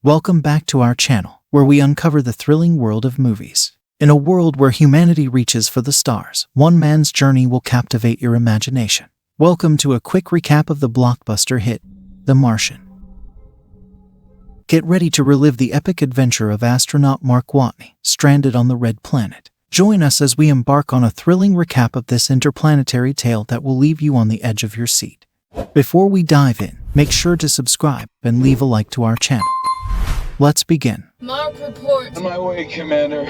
Welcome back to our channel, where we uncover the thrilling world of movies. In a world where humanity reaches for the stars, one man's journey will captivate your imagination. Welcome to a quick recap of the blockbuster hit, The Martian. Get ready to relive the epic adventure of astronaut Mark Watney, stranded on the Red Planet. Join us as we embark on a thrilling recap of this interplanetary tale that will leave you on the edge of your seat. Before we dive in, make sure to subscribe and leave a like to our channel. Let's begin. Mark report. On my way, Commander.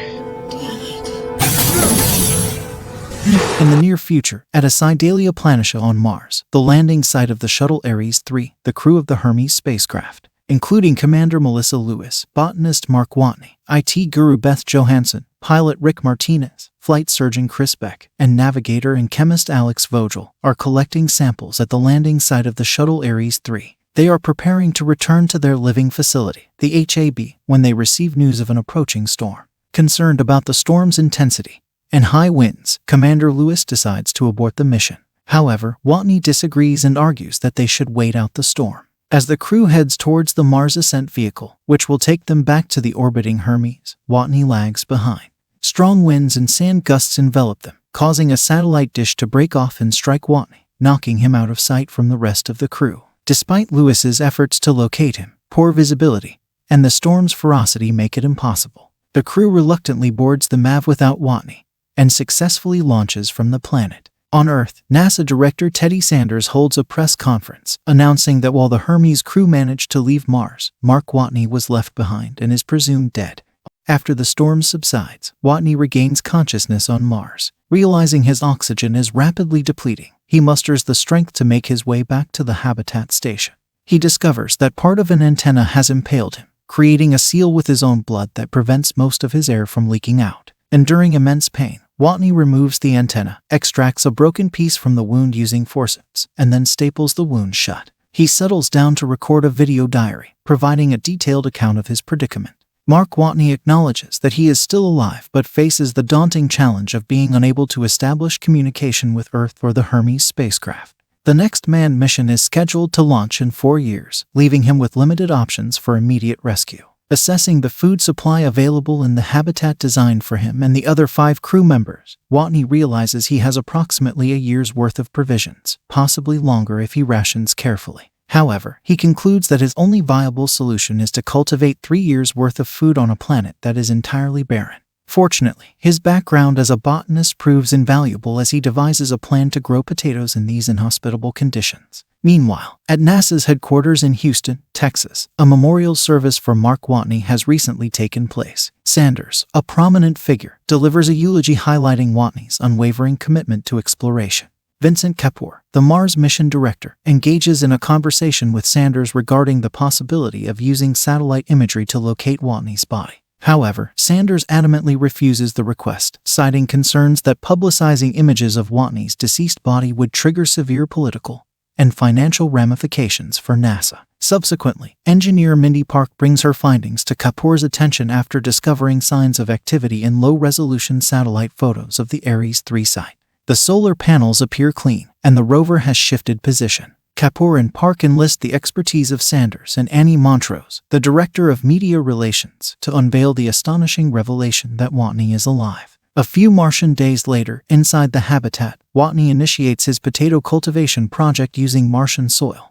In the near future, at a Sidalia Planitia on Mars, the landing site of the shuttle Ares 3, the crew of the Hermes spacecraft, including Commander Melissa Lewis, botanist Mark Watney, IT guru Beth Johansson, pilot Rick Martinez, flight surgeon Chris Beck, and navigator and chemist Alex Vogel, are collecting samples at the landing site of the shuttle Ares 3. They are preparing to return to their living facility, the HAB, when they receive news of an approaching storm. Concerned about the storm's intensity and high winds, Commander Lewis decides to abort the mission. However, Watney disagrees and argues that they should wait out the storm. As the crew heads towards the Mars ascent vehicle, which will take them back to the orbiting Hermes, Watney lags behind. Strong winds and sand gusts envelop them, causing a satellite dish to break off and strike Watney, knocking him out of sight from the rest of the crew. Despite Lewis's efforts to locate him, poor visibility and the storm's ferocity make it impossible. The crew reluctantly boards the MAV without Watney and successfully launches from the planet. On Earth, NASA Director Teddy Sanders holds a press conference, announcing that while the Hermes crew managed to leave Mars, Mark Watney was left behind and is presumed dead. After the storm subsides, Watney regains consciousness on Mars. Realizing his oxygen is rapidly depleting, he musters the strength to make his way back to the habitat station. He discovers that part of an antenna has impaled him, creating a seal with his own blood that prevents most of his air from leaking out. Enduring immense pain, Watney removes the antenna, extracts a broken piece from the wound using forceps, and then staples the wound shut. He settles down to record a video diary, providing a detailed account of his predicament. Mark Watney acknowledges that he is still alive but faces the daunting challenge of being unable to establish communication with Earth or the Hermes spacecraft. The next manned mission is scheduled to launch in 4 years, leaving him with limited options for immediate rescue. Assessing the food supply available in the habitat designed for him and the other 5 crew members, Watney realizes he has approximately a year's worth of provisions, possibly longer if he rations carefully. However, he concludes that his only viable solution is to cultivate 3 years' worth of food on a planet that is entirely barren. Fortunately, his background as a botanist proves invaluable as he devises a plan to grow potatoes in these inhospitable conditions. Meanwhile, at NASA's headquarters in Houston, Texas, a memorial service for Mark Watney has recently taken place. Sanders, a prominent figure, delivers a eulogy highlighting Watney's unwavering commitment to exploration. Vincent Kapoor, the Mars mission director, engages in a conversation with Sanders regarding the possibility of using satellite imagery to locate Watney's body. However, Sanders adamantly refuses the request, citing concerns that publicizing images of Watney's deceased body would trigger severe political and financial ramifications for NASA. Subsequently, engineer Mindy Park brings her findings to Kapoor's attention after discovering signs of activity in low-resolution satellite photos of the Ares 3 site. The solar panels appear clean, and the rover has shifted position. Kapoor and Park enlist the expertise of Sanders and Annie Montrose, the director of media relations, to unveil the astonishing revelation that Watney is alive. A few Martian days later, inside the habitat, Watney initiates his potato cultivation project using Martian soil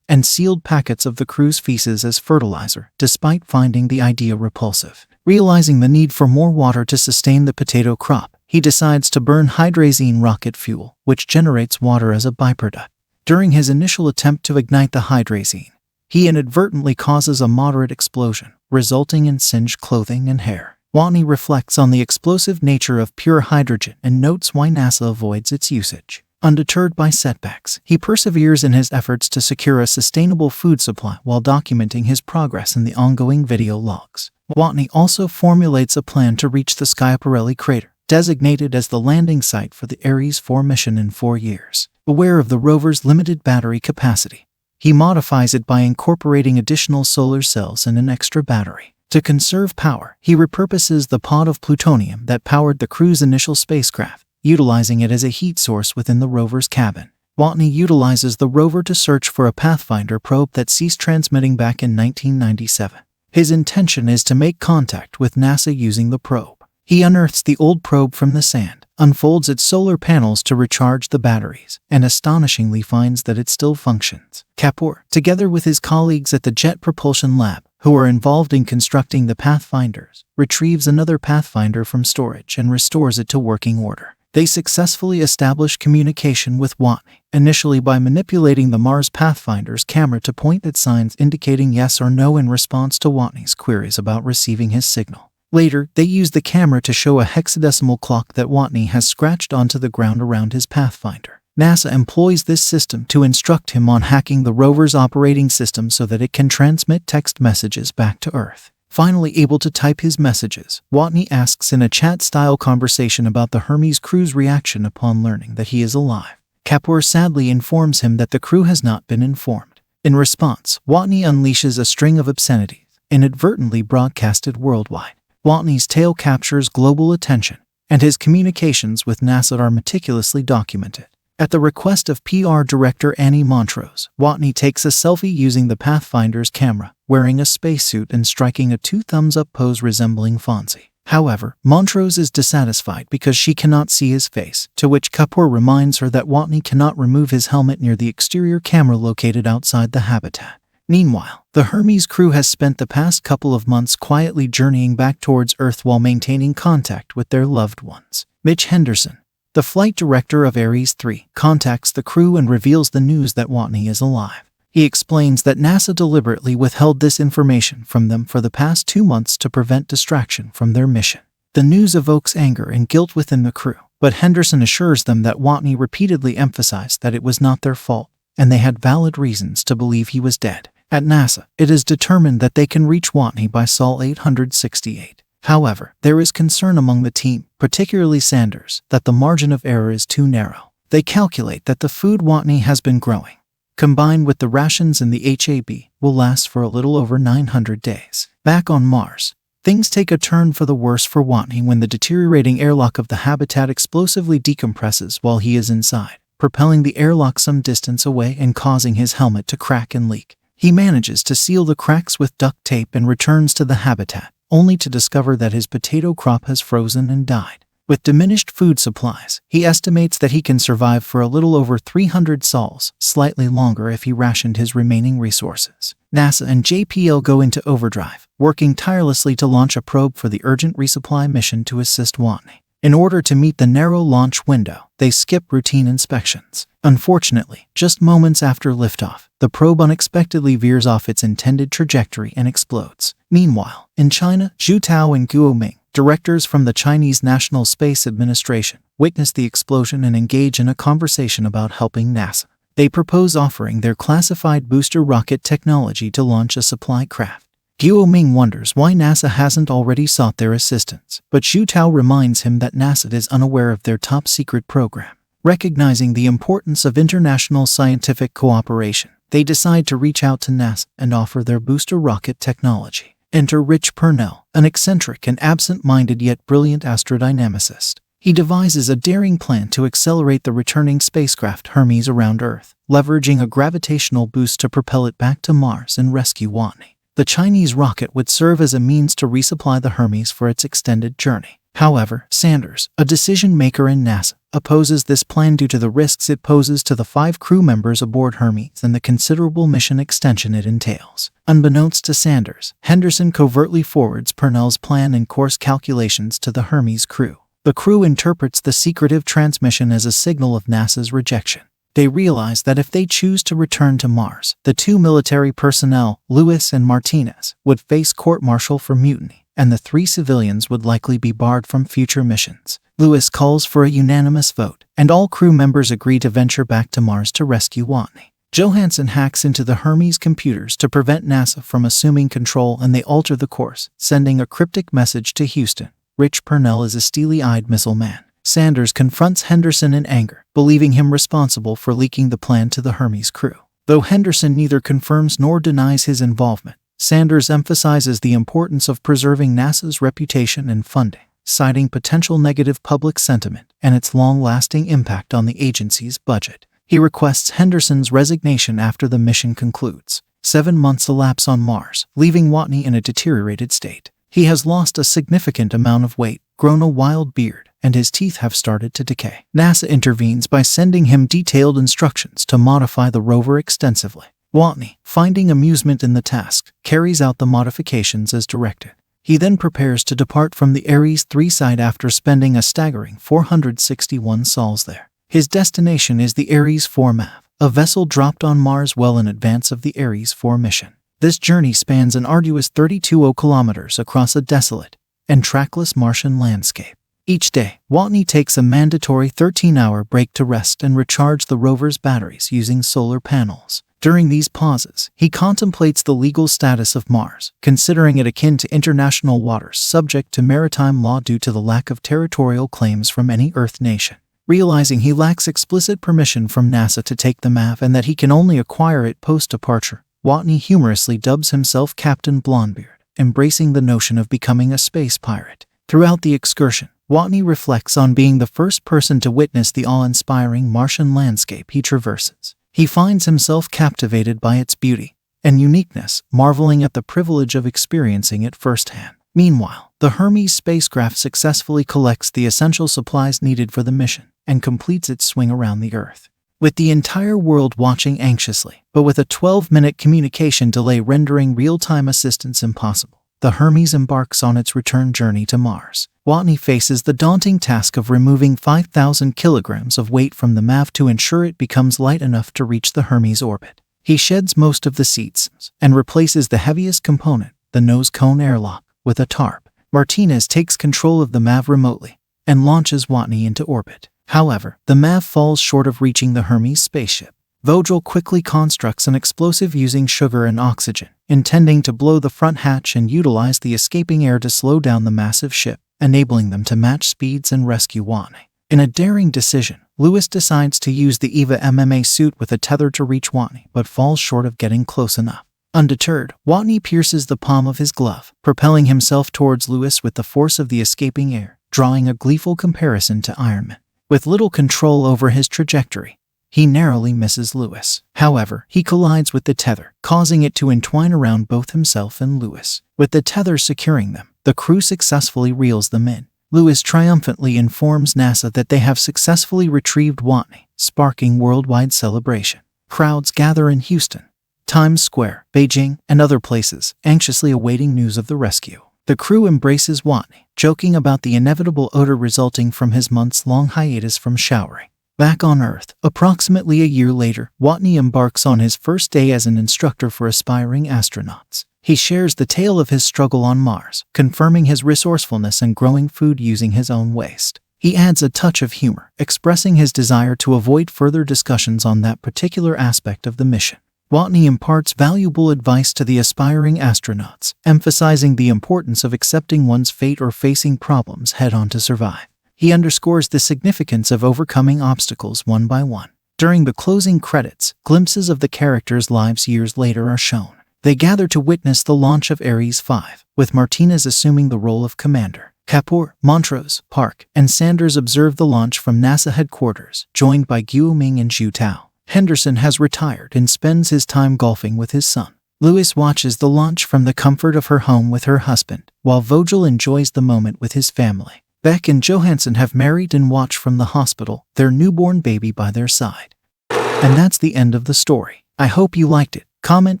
and sealed packets of the crew's feces as fertilizer, despite finding the idea repulsive. Realizing the need for more water to sustain the potato crop, he decides to burn hydrazine rocket fuel, which generates water as a byproduct. During his initial attempt to ignite the hydrazine, he inadvertently causes a moderate explosion, resulting in singed clothing and hair. Watney reflects on the explosive nature of pure hydrogen and notes why NASA avoids its usage. Undeterred by setbacks, he perseveres in his efforts to secure a sustainable food supply while documenting his progress in the ongoing video logs. Watney also formulates a plan to reach the Schiaparelli crater, designated as the landing site for the Ares 4 mission in 4 years. Aware of the rover's limited battery capacity, he modifies it by incorporating additional solar cells and an extra battery. To conserve power, he repurposes the pod of plutonium that powered the crew's initial spacecraft, utilizing it as a heat source within the rover's cabin. Watney utilizes the rover to search for a Pathfinder probe that ceased transmitting back in 1997. His intention is to make contact with NASA using the probe. He unearths the old probe from the sand, unfolds its solar panels to recharge the batteries, and astonishingly finds that it still functions. Kapoor, together with his colleagues at the Jet Propulsion Lab, who are involved in constructing the Pathfinders, retrieves another Pathfinder from storage and restores it to working order. They successfully establish communication with Watney, initially by manipulating the Mars Pathfinder's camera to point at signs indicating yes or no in response to Watney's queries about receiving his signal. Later, they use the camera to show a hexadecimal clock that Watney has scratched onto the ground around his Pathfinder. NASA employs this system to instruct him on hacking the rover's operating system so that it can transmit text messages back to Earth. Finally able to type his messages, Watney asks in a chat-style conversation about the Hermes crew's reaction upon learning that he is alive. Kapoor sadly informs him that the crew has not been informed. In response, Watney unleashes a string of obscenities, inadvertently broadcasted worldwide. Watney's tale captures global attention, and his communications with NASA are meticulously documented. At the request of PR director Annie Montrose, Watney takes a selfie using the Pathfinder's camera, wearing a spacesuit and striking a two-thumbs-up pose resembling Fonzie. However, Montrose is dissatisfied because she cannot see his face, to which Kapoor reminds her that Watney cannot remove his helmet near the exterior camera located outside the habitat. Meanwhile, the Hermes crew has spent the past couple of months quietly journeying back towards Earth while maintaining contact with their loved ones. Mitch Henderson, the flight director of Ares 3, contacts the crew and reveals the news that Watney is alive. He explains that NASA deliberately withheld this information from them for the past 2 months to prevent distraction from their mission. The news evokes anger and guilt within the crew, but Henderson assures them that Watney repeatedly emphasized that it was not their fault, and they had valid reasons to believe he was dead. At NASA, it is determined that they can reach Watney by Sol 868. However, there is concern among the team, particularly Sanders, that the margin of error is too narrow. They calculate that the food Watney has been growing, combined with the rations in the HAB, will last for a little over 900 days. Back on Mars, things take a turn for the worse for Watney when the deteriorating airlock of the habitat explosively decompresses while he is inside, propelling the airlock some distance away and causing his helmet to crack and leak. He manages to seal the cracks with duct tape and returns to the habitat, only to discover that his potato crop has frozen and died. With diminished food supplies, he estimates that he can survive for a little over 300 sols, slightly longer if he rationed his remaining resources. NASA and JPL go into overdrive, working tirelessly to launch a probe for the urgent resupply mission to assist Watney. In order to meet the narrow launch window, they skip routine inspections. Unfortunately, just moments after liftoff, the probe unexpectedly veers off its intended trajectory and explodes. Meanwhile, in China, Zhu Tao and Guo Ming, directors from the Chinese National Space Administration, witness the explosion and engage in a conversation about helping NASA. They propose offering their classified booster rocket technology to launch a supply craft. Guo Ming wonders why NASA hasn't already sought their assistance, but Zhu Tao reminds him that NASA is unaware of their top-secret program. Recognizing the importance of international scientific cooperation, they decide to reach out to NASA and offer their booster rocket technology. Enter Rich Purnell, an eccentric and absent-minded yet brilliant astrodynamicist. He devises a daring plan to accelerate the returning spacecraft Hermes around Earth, leveraging a gravitational boost to propel it back to Mars and rescue Watney. The Chinese rocket would serve as a means to resupply the Hermes for its extended journey. However, Sanders, a decision-maker in NASA, opposes this plan due to the risks it poses to the 5 crew members aboard Hermes and the considerable mission extension it entails. Unbeknownst to Sanders, Henderson covertly forwards Purnell's plan and course calculations to the Hermes crew. The crew interprets the secretive transmission as a signal of NASA's rejection. They realize that if they choose to return to Mars, the 2 military personnel, Lewis and Martinez, would face court-martial for mutiny, and the 3 civilians would likely be barred from future missions. Lewis calls for a unanimous vote, and all crew members agree to venture back to Mars to rescue Watney. Johansson hacks into the Hermes computers to prevent NASA from assuming control, and they alter the course, sending a cryptic message to Houston. Rich Purnell is a steely-eyed missile man. Sanders confronts Henderson in anger, believing him responsible for leaking the plan to the Hermes crew. Though Henderson neither confirms nor denies his involvement, Sanders emphasizes the importance of preserving NASA's reputation and funding, citing potential negative public sentiment and its long-lasting impact on the agency's budget. He requests Henderson's resignation after the mission concludes. 7 months elapse on Mars, leaving Watney in a deteriorated state. He has lost a significant amount of weight, grown a wild beard, and his teeth have started to decay. NASA intervenes by sending him detailed instructions to modify the rover extensively. Watney, finding amusement in the task, carries out the modifications as directed. He then prepares to depart from the Ares 3 site after spending a staggering 461 sols there. His destination is the Ares 4 MAV, a vessel dropped on Mars well in advance of the Ares 4 mission. This journey spans an arduous 32 kilometers across a desolate and trackless Martian landscape. Each day, Watney takes a mandatory 13-hour break to rest and recharge the rover's batteries using solar panels. During these pauses, he contemplates the legal status of Mars, considering it akin to international waters subject to maritime law due to the lack of territorial claims from any Earth nation. Realizing he lacks explicit permission from NASA to take the MAV and that he can only acquire it post-departure, Watney humorously dubs himself Captain Blondebeard, embracing the notion of becoming a space pirate. Throughout the excursion, Watney reflects on being the first person to witness the awe-inspiring Martian landscape he traverses. He finds himself captivated by its beauty and uniqueness, marveling at the privilege of experiencing it firsthand. Meanwhile, the Hermes spacecraft successfully collects the essential supplies needed for the mission and completes its swing around the Earth. With the entire world watching anxiously, but with a 12-minute communication delay rendering real-time assistance impossible, the Hermes embarks on its return journey to Mars. Watney faces the daunting task of removing 5,000 kilograms of weight from the MAV to ensure it becomes light enough to reach the Hermes orbit. He sheds most of the seats and replaces the heaviest component, the nose cone airlock, with a tarp. Martinez takes control of the MAV remotely and launches Watney into orbit. However, the MAV falls short of reaching the Hermes spaceship. Vogel quickly constructs an explosive using sugar and oxygen, intending to blow the front hatch and utilize the escaping air to slow down the massive ship, enabling them to match speeds and rescue Watney. In a daring decision, Lewis decides to use the EVA MMA suit with a tether to reach Watney, but falls short of getting close enough. Undeterred, Watney pierces the palm of his glove, propelling himself towards Lewis with the force of the escaping air, drawing a gleeful comparison to Iron Man. With little control over his trajectory, he narrowly misses Lewis. However, he collides with the tether, causing it to entwine around both himself and Lewis. With the tether securing them, the crew successfully reels them in. Lewis triumphantly informs NASA that they have successfully retrieved Watney, sparking worldwide celebration. Crowds gather in Houston, Times Square, Beijing, and other places, anxiously awaiting news of the rescue. The crew embraces Watney, joking about the inevitable odor resulting from his months-long hiatus from showering. Back on Earth, approximately a year later, Watney embarks on his first day as an instructor for aspiring astronauts. He shares the tale of his struggle on Mars, confirming his resourcefulness and growing food using his own waste. He adds a touch of humor, expressing his desire to avoid further discussions on that particular aspect of the mission. Watney imparts valuable advice to the aspiring astronauts, emphasizing the importance of accepting one's fate or facing problems head-on to survive. He underscores the significance of overcoming obstacles one by one. During the closing credits, glimpses of the characters' lives years later are shown. They gather to witness the launch of Ares 5, with Martinez assuming the role of commander. Kapoor, Montrose, Park, and Sanders observe the launch from NASA headquarters, joined by Guo Ming and Zhu Tao. Henderson has retired and spends his time golfing with his son. Lewis watches the launch from the comfort of her home with her husband, while Vogel enjoys the moment with his family. Beck and Johansson have married and watch from the hospital, their newborn baby by their side. And that's the end of the story. I hope you liked it. Comment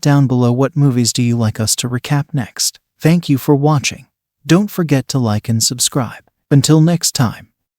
down below what movies do you like us to recap next. Thank you for watching. Don't forget to like and subscribe. Until next time.